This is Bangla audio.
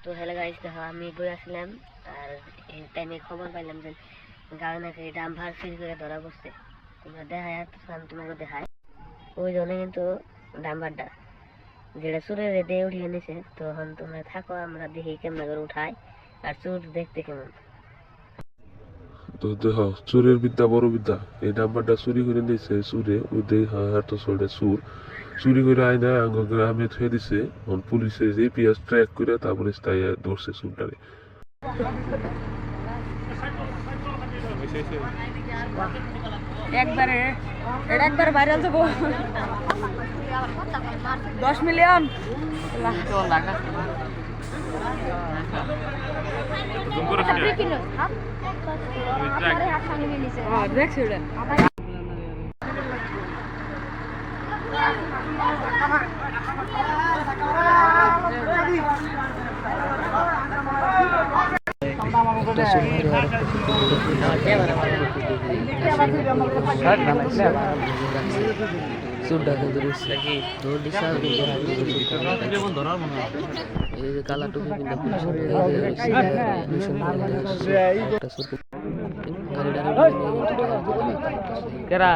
তো হ্যালো গাইস, দেখো আমি বই আসলাম আর এই টাইমে খবর পাইলাম যে গাঁয়ে নাকি ডাম্পার চুরি করে ধরা পড়ছে। তোমরা দেখায় আমি তোমাকে দেখাই। ওই জন্য কিন্তু ডাম্পারটা যেটা চুরের দিয়ে উঠিয়ে নিছে। তখন তোমরা থাকো, আমরা দেখি কেমন করে উঠাই আর চুর দেখতে কেমন। তো দেখো চোরের বিদ্যা বড় বিদ্যা। এই নাম্বারটা চুরি করে নিয়েছে চুরে, ওই দেখা এত চলে চুর চুরি করে আয়না আঙ্গ গ্রামে থুয়ে দিছে। পুলিশে যে পিয়াজ ট্র্যাক করে তারপরে তাই ধরছে চুরটারে। একবার ভাইরাল যাবো 10 মিলিয়ন দেখছি কালা টুপি কেরা